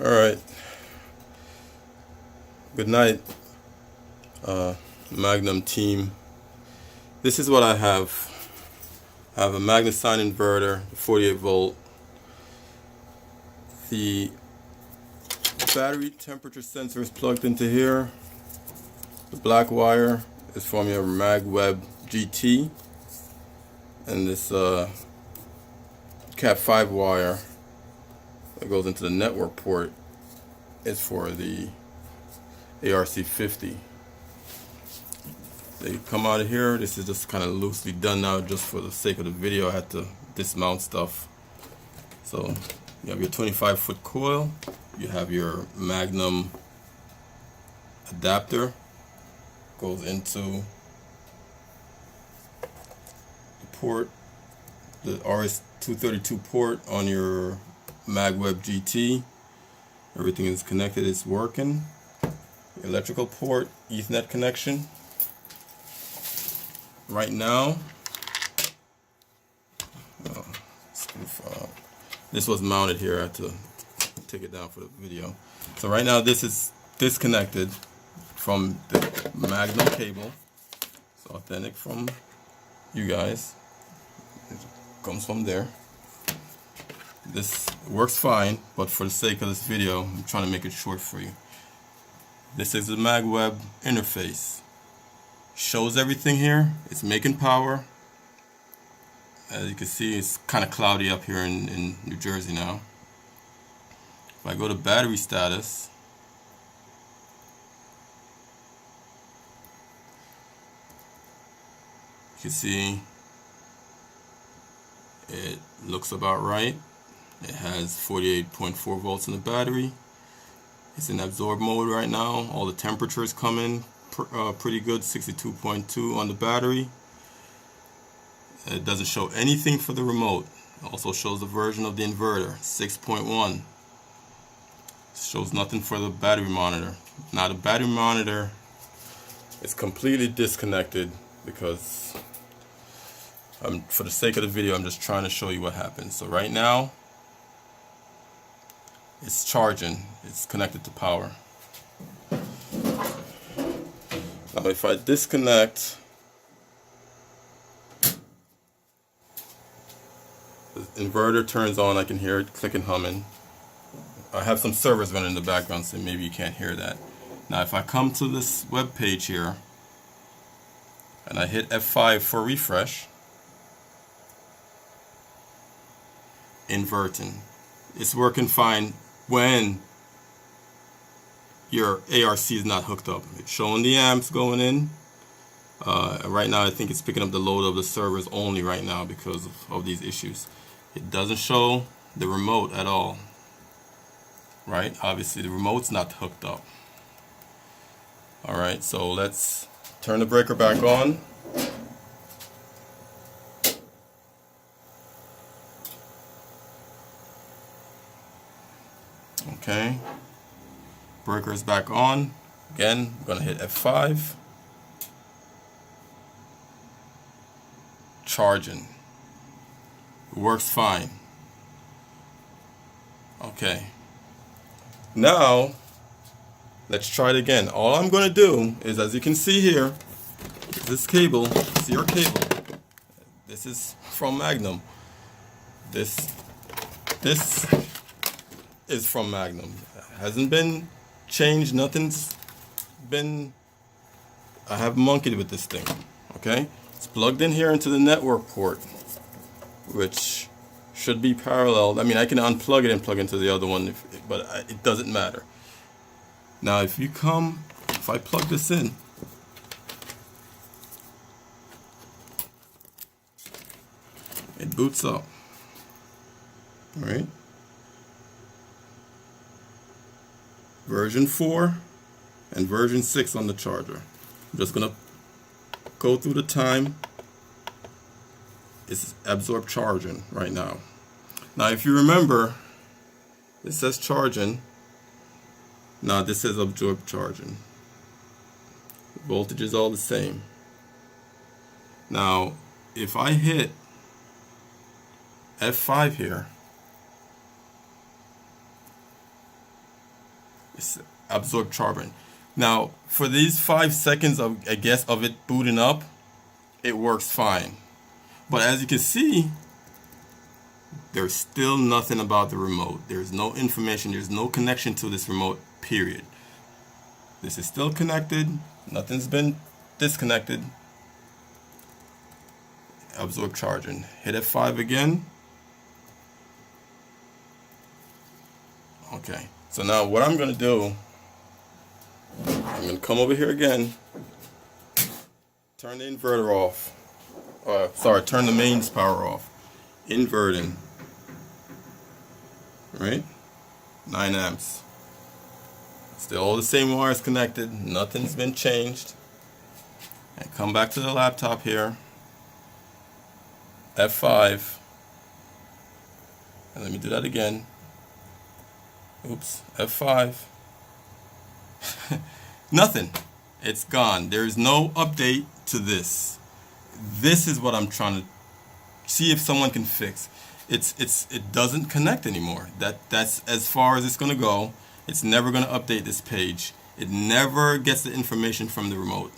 All right. Good night, Magnum team. This is what I have. I have a Magnum inverter, 48 volt. The battery temperature sensor is plugged into here. The black wire is from your Magweb GT, and this Cat 5 wire that goes into the network port is for the ARC50. They come out of here. This is just kind of loosely done now just for the sake of the video. I had to dismount stuff. So you have your 25-foot coil. You have your Magnum adapter. Goes into the port, the RS-232 port on your Magweb GT. Everything is connected. It's working. Electrical port, Ethernet connection. Right now, this was mounted here. I had to take it down for the video. So right now this is disconnected from the Magnum cable. It's authentic from you guys. It comes from there. This works fine, but for the sake of this video, I'm trying to make it short for you. This is the Magweb interface. Shows everything here. It's making power. As you can see, it's kind of cloudy up here in New Jersey now. If I go to battery status, you can see it looks about right. It has 48.4 volts in the battery. It's in absorb mode right now. All the temperatures come in pretty good, 62.2 on the battery. It doesn't show anything for the remote. It also shows the version of the inverter, 6.1. Shows nothing for the battery monitor. Now the battery monitor is completely disconnected because for the sake of the video, I'm just trying to show you what happens. So right now, it's charging. It's connected to power. Now if I disconnect, the inverter turns on. I can hear it clicking, humming. I have some servers running in the background, so maybe you can't hear that. Now if I come to this web page here and I hit F5 for refresh, inverting. It's working fine when your ARC is not hooked up. It's showing the amps going in. Right now I think it's picking up the load of the servers only right now because of these issues. It doesn't show the remote at all. Right? Obviously the remote's not hooked up. Alright, so let's turn the breaker back on. Okay. Breaker is back on. Again, I'm going to hit F5. Charging. It works fine. Okay. Now, let's try it again. All I'm going to do is, as you can see here, this cable, see our cable. This is from Magnum. This is from Magnum. It hasn't been changed. Nothing's been. I have monkeyed with this thing. Okay, it's plugged in here into the network port, which should be parallel. I mean, I can unplug it and plug into the other one, but it doesn't matter. Now, if I plug this in, it boots up. All right. Version 4 and version 6 on the charger. I'm just gonna go through the time. It's absorb charging right now. Now if you remember, it says charging. Now this says absorb charging. The voltage is all the same. Now if I hit F5 here, It's absorb charging. Now, for these 5 seconds of, I guess, of it booting up, it works fine. But as you can see, there's still nothing about the remote. There's no information. There's no connection to this remote, period. This is still connected. Nothing's been disconnected. Absorb charging. Hit F5 again. Okay. So now what I'm going to do, I'm going to come over here again, turn the inverter off. Turn the mains power off. Inverting. Right? 9 amps. Still all the same wires connected. Nothing's been changed. And come back to the laptop here. F5. And let me do that again. Oops. F5. Nothing. It's gone. There's no update to this. This is what I'm trying to see if someone can fix. It doesn't connect anymore. That's as far as it's going to go. It's never going to update this page. It never gets the information from the remote.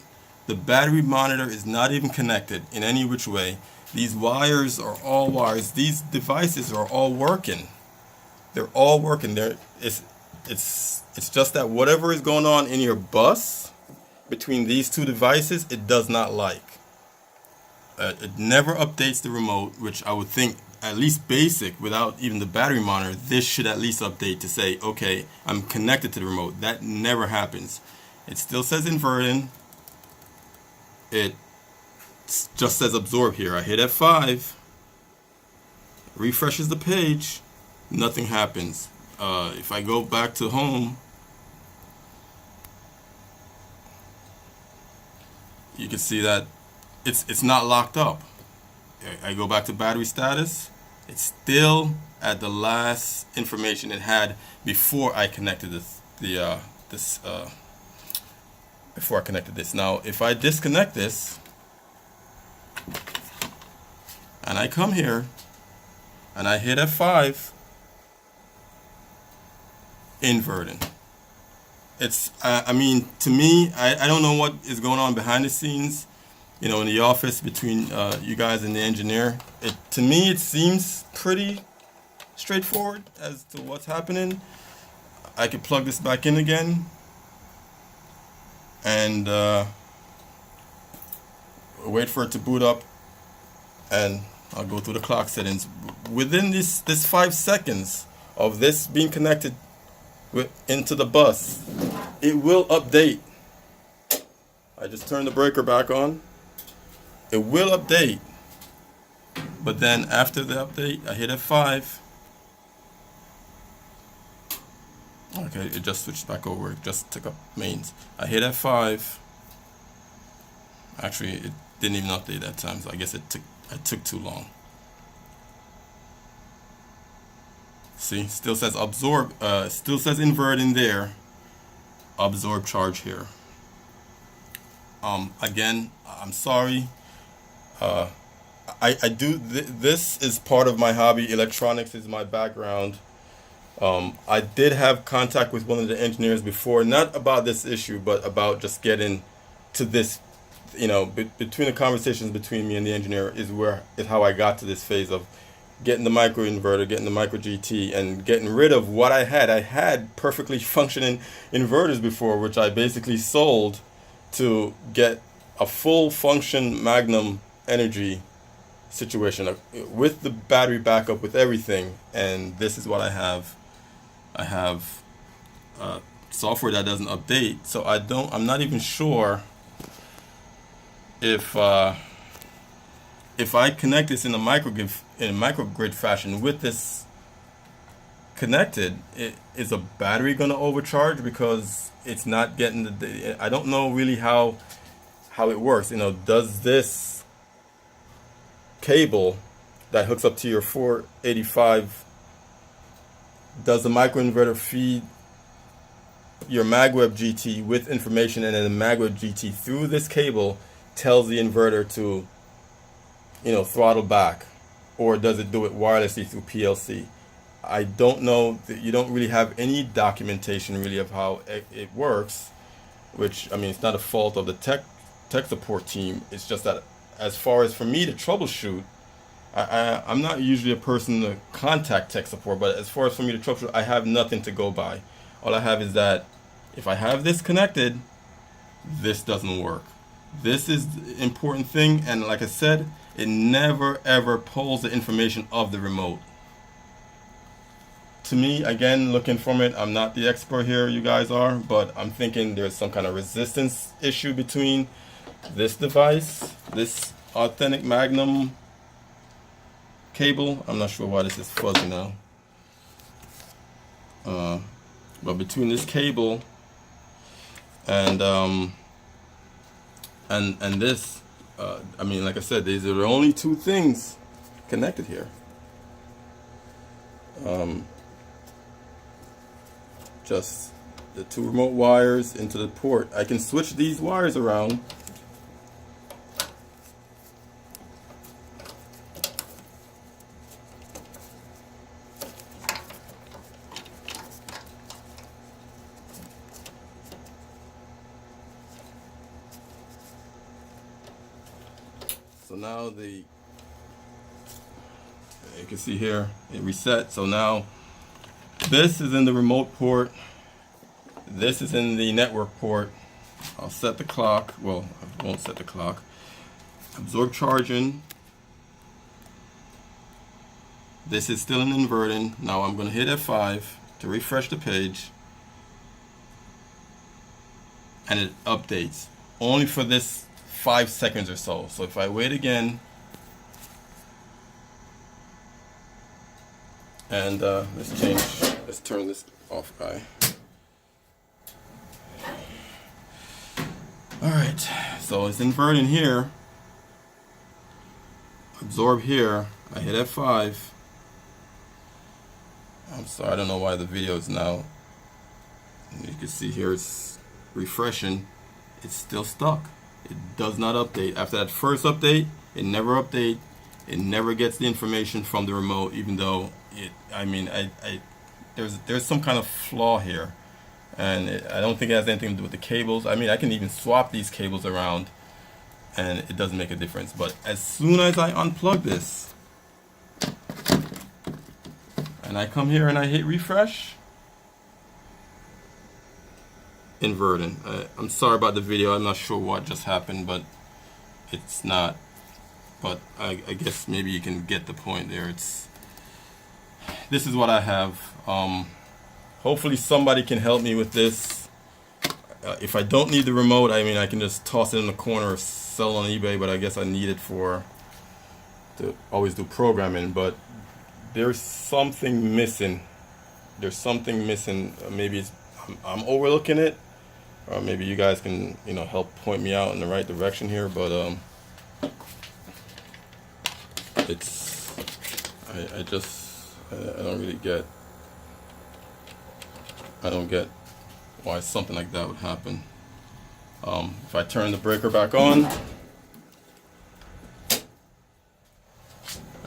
The battery monitor is not even connected in any which way. These wires are all wires. These devices are all working. They're all working. It's just that whatever is going on in your bus between these two devices, it does not like. It never updates the remote, which I would think, at least basic, without even the battery monitor, this should at least update to say, okay, I'm connected to the remote. That never happens. It still says inverting. It just says absorb here. I hit F5. Refreshes the page. Nothing happens. If I go back to home, you can see that it's not locked up. I go back to battery status. It's still at the last information it had before I connected this. Before I connected this. Now, if I disconnect this and I come here and I hit F5, inverting. It's I mean, to me, I don't know what is going on behind the scenes, you know, in the office between you guys and the engineer. To me, it seems pretty straightforward as to what's happening. I could plug this back in again and wait for it to boot up, and I'll go through the clock settings. Within this 5 seconds of this being connected into the bus, it will update. I just turned the breaker back on. It will update, but then after the update, I hit F5. Okay, it just switched back over. It just took up mains. I hit F5. Actually, it didn't even update that time, so I guess it took too long. See, still says absorb, still says invert in there. Absorb charge here. Again, I'm sorry. I do this is part of my hobby. Electronics is my background. I did have contact with one of the engineers before, not about this issue, but about just getting to this. You know, between the conversations between me and the engineer is how I got to this phase of getting the micro inverter, getting the micro GT, and getting rid of what I had. I had perfectly functioning inverters before, which I basically sold to get a full function Magnum energy situation with the battery backup, with everything. And this is what I have. I have software that doesn't update, so I'm not even sure if I connect this in a microgrid fashion with this connected, is a battery going to overcharge because it's not getting I don't know really how it works. You know, does this cable that hooks up to your 485, does the microinverter feed your Magweb GT with information, and then the Magweb GT through this cable tells the inverter to, you know, throttle back, or does it do it wirelessly through PLC? I don't know that you don't really have any documentation really of how it works, which, I mean, it's not a fault of the tech support team. It's just that as far as for me to troubleshoot, I'm not usually a person to contact tech support, but as far as for me to troubleshoot, I have nothing to go by. All I have is that if I have this connected, this doesn't work. This is the important thing, and like I said, it never ever pulls the information of the remote. To me, again, looking from it, I'm not the expert here, you guys are, but I'm thinking there's some kind of resistance issue between this device, this authentic Magnum cable. I'm not sure why this is fuzzy now. But between this cable and this, I mean, like I said, these are the only two things connected here. Just the two remote wires into the port. I can switch these wires around. So now you can see here it reset. So now this is in the remote port. This is in the network port. I'll set the clock. Well, I won't set the clock. Absorb charging. This is still an inverting. Now I'm going to hit F5 to refresh the page. And it updates only for this 5 seconds or so. So if I wait again, and let's turn this off, guy. Alright, so it's inverting here. Absorb here. I hit F5. I'm sorry, I don't know why the video is now. You can see here it's refreshing. It's still stuck. It does not update. After that first update, it never updates. It never gets the information from the remote, even though it, I mean, there's some kind of flaw here. And I don't think it has anything to do with the cables. I mean, I can even swap these cables around and it doesn't make a difference. But as soon as I unplug this and I come here and I hit refresh, inverting. I'm sorry about the video. I'm not sure what just happened, but it's not. But I guess maybe you can get the point there. This is what I have. Hopefully somebody can help me with this. If I don't need the remote, I mean, I can just toss it in the corner or sell it on eBay, but I guess I need it to always do programming. But there's something missing. There's something missing. Maybe I'm overlooking it, or maybe you guys can, help point me out in the right direction here. But I don't really get. I don't get why something like that would happen. If I turn the breaker back on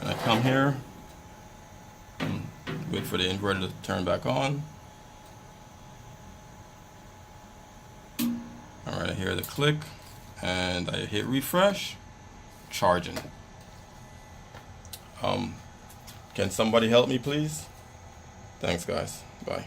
and I come here and wait for the inverter to turn back on. Alright, I hear the click and I hit refresh, charging. Can somebody help me, please? Thanks, guys. Bye.